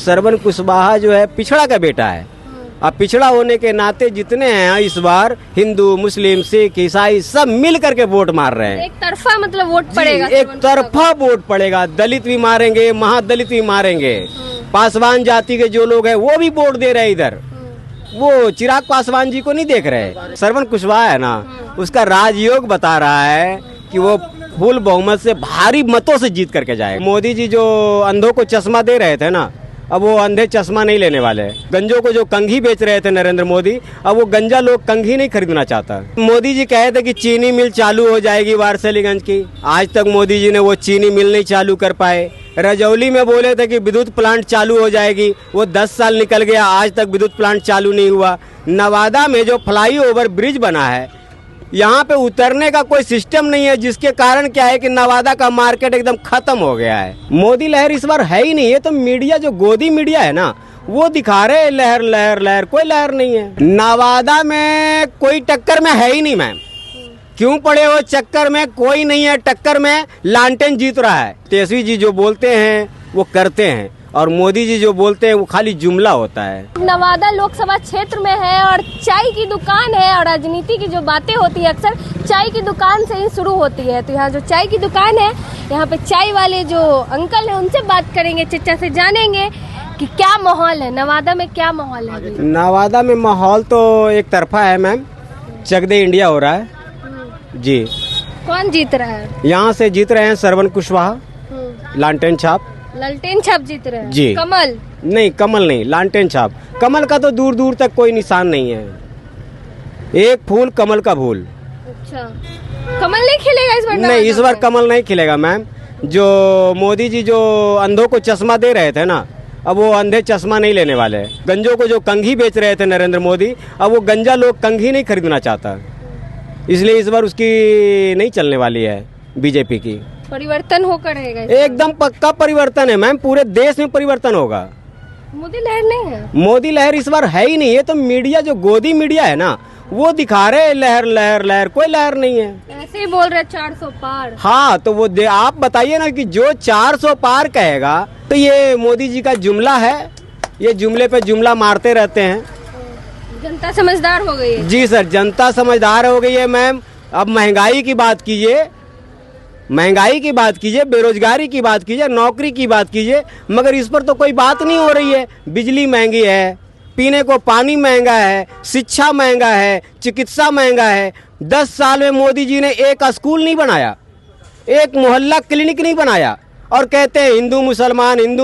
श्रवण कुशवाहा जो है पिछड़ा का बेटा है। अब पिछड़ा होने के नाते जितने हैं इस बार हिंदू, मुस्लिम, सिख, ईसाई सब मिल करके वोट मार रहे हैं। एक तरफा मतलब वोट पड़ेगा, एक तरफा वोट पड़ेगा। दलित भी मारेंगे, महादलित भी मारेंगे। पासवान जाति के जो लोग हैं वो भी वोट दे रहे हैं इधर। वो चिराग पासवान जी को नहीं देख रहे। श्रवण कुशवाहा है ना, उसका राजयोग बता रहा है कि वो फुल बहुमत से भारी मतों से जीत करके जाएगा। मोदी जी जो अंधों को चश्मा दे रहे थे ना, अब वो अंधे चश्मा नहीं लेने वाले। गंजों को जो कंघी बेच रहे थे नरेंद्र मोदी, अब वो गंजा लोग कंघी नहीं खरीदना चाहता। मोदी जी कहे थे कि चीनी मिल चालू हो जाएगी वारसलीगंज की, आज तक मोदी जी ने वो चीनी मिल नहीं चालू कर पाए। रजौली में बोले थे कि विद्युत प्लांट चालू हो जाएगी, वो 10 साल निकल गया, आज तक विद्युत प्लांट चालू नहीं हुआ। नवादा में जो फ्लाईओवर ब्रिज बना है, यहाँ पे उतरने का कोई सिस्टम नहीं है, जिसके कारण क्या है कि नवादा का मार्केट एकदम खत्म हो गया है। मोदी लहर इस बार है ही नहीं। ये तो मीडिया, जो गोदी मीडिया है ना, वो दिखा रहे हैं लहर लहर लहर। कोई लहर नहीं है नवादा में, कोई टक्कर में है ही नहीं मैम। क्यों पड़े हो चक्कर में? कोई नहीं है टक्कर में। लालटेन जीत रहा है। तेजस्वी जी जो बोलते हैं वो करते हैं, और मोदी जी जो बोलते हैं वो खाली जुमला होता है। नवादा लोकसभा क्षेत्र में है और चाय की दुकान है, और राजनीति की जो बातें होती है अक्सर चाय की दुकान से ही शुरू होती है। तो यहाँ जो चाय की दुकान है, यहाँ पे चाय वाले जो अंकल हैं उनसे बात करेंगे, चर्चा से जानेंगे कि क्या माहौल है नवादा में। क्या माहौल है अभी? नवादा में माहौल तो एक तरफा है मैम। चक दे इंडिया हो रहा है जी। कौन जीत रहा है? यहाँ से जीत रहे हैं श्रवण कुशवाहा, लालटेन छाप। लालटेन छाप जीत रहे हैं जी। कमल नहीं, कमल नहीं, लालटेन छाप। कमल का तो दूर दूर तक कोई निशान नहीं है। एक फूल कमल का भूल। अच्छा, कमल नहीं खिलेगा इस बार? नहीं, इस बार कमल नहीं खिलेगा मैम। जो मोदी जी जो अंधों को चश्मा दे रहे थे ना, अब वो अंधे चश्मा नहीं लेने वाले। गंजों को जो कंघी बेच रहे थे नरेंद्र मोदी, अब वो गंजा लोग कंघी नहीं खरीदना चाहता, इसलिए इस बार उसकी नहीं चलने वाली है बीजेपी की। परिवर्तन होकर रहेगा? एकदम पक्का परिवर्तन है मैम, पूरे देश में परिवर्तन होगा। मोदी लहर नहीं है? मोदी लहर इस बार है ही नहीं। ये तो मीडिया, जो गोदी मीडिया है ना, वो दिखा रहे हैं लहर लहर लहर। कोई लहर नहीं है। ऐसे ही बोल रहे 400 पार। हाँ, तो वो आप बताइए ना कि जो 400 पार कहेगा तो ये मोदी जी का जुमला है। ये जुमले पे जुमला मारते रहते हैं। जनता समझदार हो गई है? जी सर, जनता समझदार हो गई है मैम। अब महंगाई की बात कीजिए, महंगाई की बात कीजिए, बेरोजगारी की बात कीजिए, नौकरी की बात कीजिए, मगर इस पर तो कोई बात नहीं हो रही है। बिजली महंगी है, पीने को पानी महंगा है, शिक्षा महंगा है, चिकित्सा महंगा है। 10 साल में मोदी जी ने एक स्कूल नहीं बनाया, एक मोहल्ला क्लिनिक नहीं बनाया, और कहते हैं हिंदू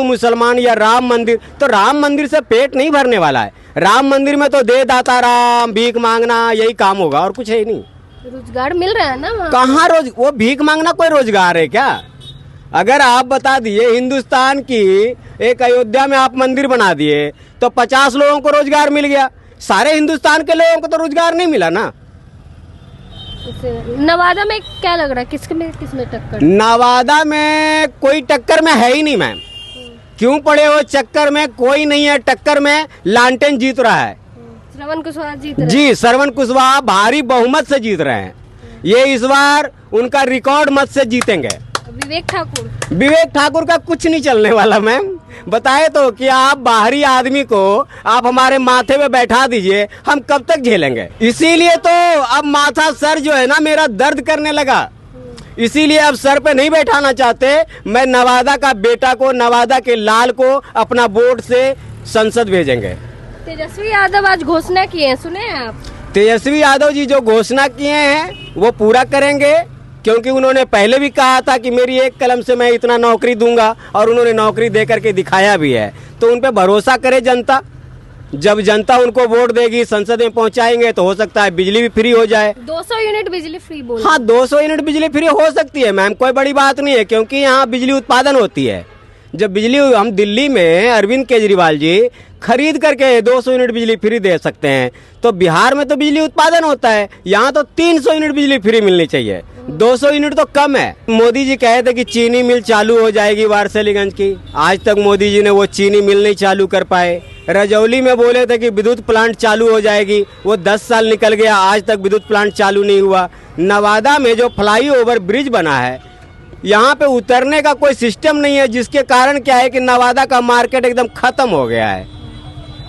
मुसलमान या राम मंदिर। तो राम मंदिर से पेट नहीं भरने वाला है। राम मंदिर में तो दे दाता राम, भीख मांगना, यही काम होगा, और कुछ है ही नहीं। रोजगार मिल रहा है ना? कहाँ वो भीख मांगना कोई रोजगार है क्या? अगर आप बता दिए हिंदुस्तान की एक अयोध्या में आप मंदिर बना दिए तो 50 लोगों को रोजगार मिल गया। सारे हिंदुस्तान के लोगों को तो रोजगार नहीं मिला ना। नवादा में क्या लग रहा है, किसमें टक्कर? नवादा में कोई टक्कर में है ही नहीं मैम। क्यों पड़े हो चक्कर में? कोई नहीं है टक्कर में। लालटेन जीत रहा है। श्रवण कुशवाहा जीत रहे हैं? जी, श्रवण कुशवाहा भारी बहुमत से जीत रहे हैं। ये इस बार उनका रिकॉर्ड मत से जीतेंगे। विवेक ठाकुर का कुछ नहीं चलने वाला मैम। बताए तो कि आप बाहरी आदमी को आप हमारे माथे पे बैठा दीजिए, हम कब तक झेलेंगे? इसीलिए तो अब माथा, सर जो है ना मेरा दर्द करने लगा। इसीलिए अब सर पे नहीं बैठाना चाहते। मैं नवादा का बेटा को, नवादा के लाल को अपना वोट से संसद भेजेंगे। तेजस्वी यादव आज घोषणा किए हैं, सुने हैं आप? तेजस्वी यादव जी जो घोषणा किए हैं वो पूरा करेंगे, क्योंकि उन्होंने पहले भी कहा था कि मेरी एक कलम से मैं इतना नौकरी दूंगा, और उन्होंने नौकरी दे करके दिखाया भी है। तो उन पे भरोसा करे जनता। जब जनता उनको वोट देगी, संसद में पहुंचाएंगे, तो हो सकता है बिजली भी फ्री हो जाए। 200 यूनिट बिजली फ्री बोल? हाँ, 200 यूनिट बिजली फ्री हो सकती है मैम, कोई बड़ी बात नहीं है, क्योंकि यहाँ बिजली उत्पादन होती है। जब बिजली हम दिल्ली में अरविंद केजरीवाल जी खरीद करके 200 यूनिट बिजली फ्री दे सकते हैं, तो बिहार में तो बिजली उत्पादन होता है। यहाँ तो 300 यूनिट बिजली फ्री मिलनी चाहिए। 200 यूनिट तो कम है। मोदी जी कहे थे कि चीनी मिल चालू हो जाएगी वारसलीगंज की, आज तक मोदी जी ने वो चीनी मिल नहीं चालू कर पाए। रजौली में बोले थे कि विद्युत प्लांट चालू हो जाएगी, वो 10 साल निकल गया, आज तक विद्युत प्लांट चालू नहीं हुआ। नवादा में जो फ्लाईओवर ब्रिज बना है, यहाँ पे उतरने का कोई सिस्टम नहीं है, जिसके कारण क्या है कि नवादा का मार्केट एकदम खत्म हो गया है।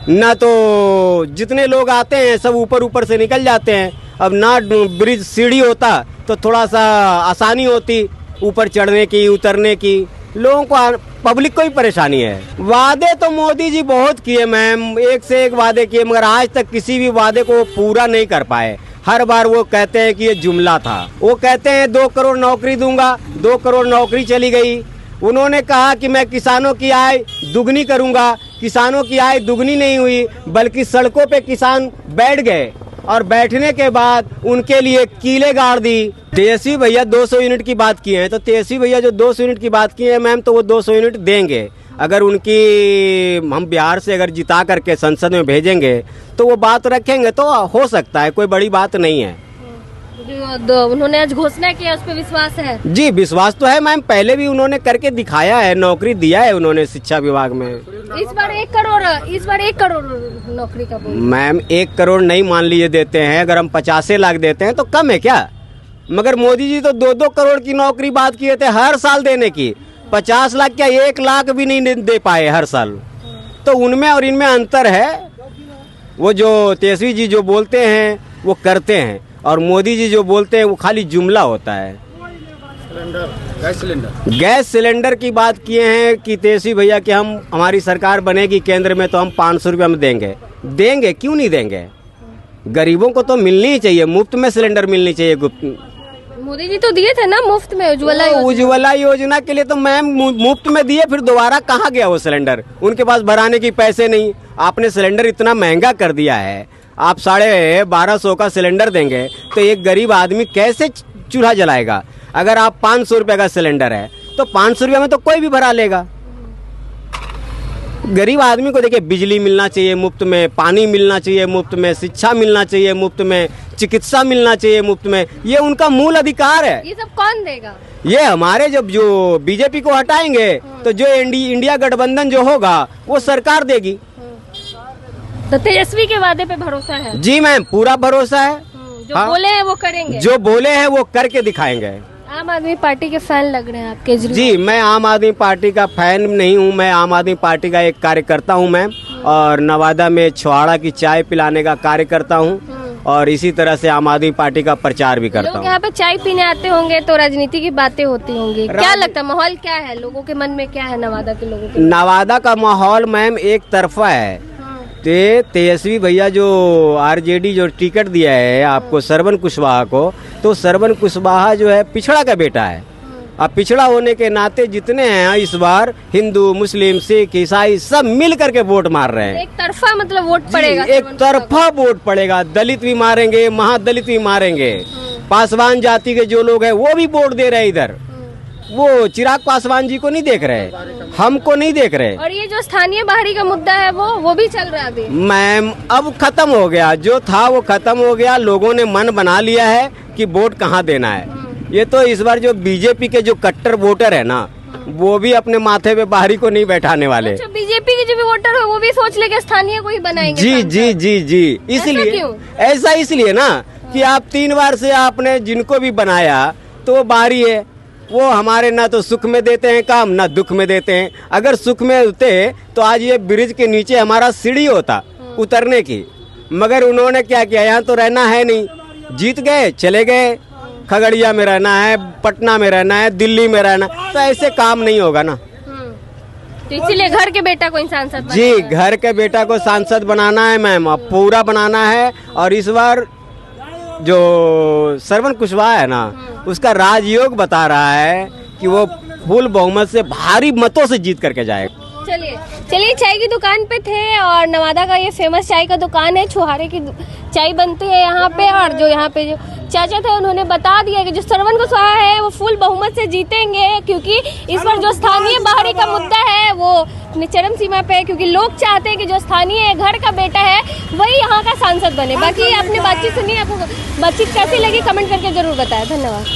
ना तो जितने लोग आते हैं सब ऊपर ऊपर से निकल जाते हैं। अब ना ब्रिज सीढ़ी होता तो थोड़ा सा आसानी होती ऊपर चढ़ने की उतरने की। लोगों को पब्लिक को ही परेशानी है। वादे तो मोदी जी बहुत किए मैम, एक से एक वादे किए, मगर आज तक किसी भी वादे को पूरा नहीं कर पाए। हर बार वो कहते हैं कि ये जुमला था। वो कहते हैं 2 करोड़ नौकरी दूंगा, 2 करोड़ नौकरी चली गई। उन्होंने कहा कि मैं किसानों की आय दुगनी करूंगा, किसानों की आय दुगनी नहीं हुई, बल्कि सड़कों पे किसान बैठ गए और बैठने के बाद उनके लिए कीले गाड़ दी। तेजस्वी भैया 200 यूनिट की बात किए हैं, तो तेजस्वी भैया जो 200 यूनिट की बात किए हैं मैम, तो वो 200 यूनिट देंगे। अगर उनकी हम बिहार से अगर जिता करके संसद में भेजेंगे तो वो बात रखेंगे तो हो सकता है, कोई बड़ी बात नहीं है। उन्होंने आज घोषणा किया, उस पर विश्वास है? जी विश्वास तो है मैम, पहले भी उन्होंने करके दिखाया है, नौकरी दिया है उन्होंने शिक्षा विभाग में। इस बार 1 करोड़ नौकरी का मैम 1 करोड़ नहीं मान लीजिए देते हैं, अगर हम 50 लाख देते हैं तो कम है क्या? मगर मोदी जी तो 2-2 करोड़ की नौकरी बात किए थे हर साल देने की। 50 लाख क्या 1 लाख भी नहीं दे पाए हर साल। तो उनमें और इनमें अंतर है। वो जो तेजस्वी जी जो बोलते हैं वो करते हैं, और मोदी जी जो बोलते हैं वो खाली जुमला होता है। गैस सिलेंडर की बात किए हैं कि तेजस्वी भैया कि हमारी सरकार बनेगी केंद्र में तो हम 500 रुपये में देंगे। क्यों नहीं देंगे? गरीबों को तो मिलनी ही चाहिए, मुफ्त में सिलेंडर मिलनी चाहिए। मोदी जी तो दिए थे ना मुफ्त में उज्ज्वला योजना के लिए तो मैम मुफ्त में दिए, फिर दोबारा कहाँ गया वो सिलेंडर? उनके पास भराने की पैसे नहीं। आपने सिलेंडर इतना महंगा कर दिया है, आप 1250 का सिलेंडर देंगे तो एक गरीब आदमी कैसे चूल्हा जलाएगा? अगर आप 500 रुपये का सिलेंडर है तो 500 रुपये में तो कोई भी भरा लेगा। गरीब आदमी को देखिए बिजली मिलना चाहिए मुफ्त में, पानी मिलना चाहिए मुफ्त में, शिक्षा मिलना चाहिए मुफ्त में, चिकित्सा मिलना चाहिए मुफ्त में। ये उनका मूल अधिकार है। ये सब कौन देगा? ये हमारे जब जो बीजेपी को हटाएंगे तो जो इंडिया गठबंधन जो होगा वो सरकार देगी। तो तेजस्वी के वादे पे भरोसा है? जी मैम पूरा भरोसा है। जो बोले हैं वो करेंगे, जो बोले हैं वो करके दिखाएंगे। आम आदमी पार्टी के फैन लग रहे हैं आप केजरीवाल? जी मैं आम आदमी पार्टी का फैन नहीं हूँ, मैं आम आदमी पार्टी का एक कार्यकर्ता हूँ मैम, और नवादा में छुआड़ा की चाय पिलाने का कार्य करता हूँ, और इसी तरह से आम आदमी पार्टी का प्रचार भी करता हूँ। यहाँ पे चाय पीने आते होंगे तो राजनीति की बातें होती होंगी, क्या लगता है माहौल क्या है लोगों के मन में? क्या है नवादा के लोगों के? नवादा का माहौल मैम एक तरफा है। तेजस्वी भैया जो आरजेडी जो टिकट दिया है आपको श्रवण कुशवाहा को, तो श्रवण कुशवाहा जो है पिछड़ा का बेटा है। अब पिछड़ा होने के नाते जितने हैं इस बार हिंदू मुस्लिम सिख ईसाई सब मिल करके वोट मार रहे हैं। एक तरफा मतलब वोट पड़ेगा? एक तरफा वोट पड़ेगा। दलित भी मारेंगे, महादलित भी मारेंगे। पासवान जाति के जो लोग हैं वो भी वोट दे रहे हैं इधर। वो चिराग पासवान जी को नहीं देख रहे, हमको नहीं देख रहे। और ये जो स्थानीय बाहरी का मुद्दा है वो भी चल रहा है अभी? मैम अब खत्म हो गया, जो था वो खत्म हो गया। लोगों ने मन बना लिया है कि वोट कहाँ देना है। ये तो इस बार जो बीजेपी के जो कट्टर वोटर है ना, वो भी अपने माथे पे बाहरी को नहीं बैठाने वाले। अच्छा, बीजेपी के जो भी वोटर है वो भी सोच लेके स्थानीय को ही बनाएंगे? जी इसलिए ऐसा इसलिए ना कि आप 3 बार से आपने जिनको भी बनाया तो वो बाहरी है। वो हमारे ना तो सुख में देते हैं काम, ना दुख में देते हैं। अगर सुख में होते तो आज ये ब्रिज के नीचे हमारा सीढ़ी होता उतरने की, मगर उन्होंने क्या किया, यहाँ तो रहना है नहीं, जीत गए चले गए। खगड़िया में रहना है, पटना में रहना है, दिल्ली में रहना, तो ऐसे काम नहीं होगा ना। तो इसीलिए घर के बेटा को सांसद? जी घर के बेटा को सांसद बनाना है मैम, अब पूरा बनाना है। और इस बार जो श्रवण कुशवाहा है ना, उसका राजयोग बता रहा है कि वो फुल बहुमत से भारी मतों से जीत करके जाएगा। चलिए चाय की दुकान पे थे, और नवादा का ये फेमस चाय का दुकान है, छुहारे की चाय बनती है यहाँ पे। और जो यहाँ पे जो चाचा थे उन्होंने बता दिया कि जो श्रवण कुशवाहा है वो फुल बहुमत से जीतेंगे, क्योंकि इस बार जो स्थानीय बाहरी का मुद्दा है वो चरम सीमा पे है, क्योंकि लोग चाहते हैं कि जो स्थानीय घर का बेटा है वही यहाँ का सांसद बने। बाकी आपने बातचीत सुनी, आपको बातचीत कैसी लगी कमेंट करके जरूर बताएं। धन्यवाद।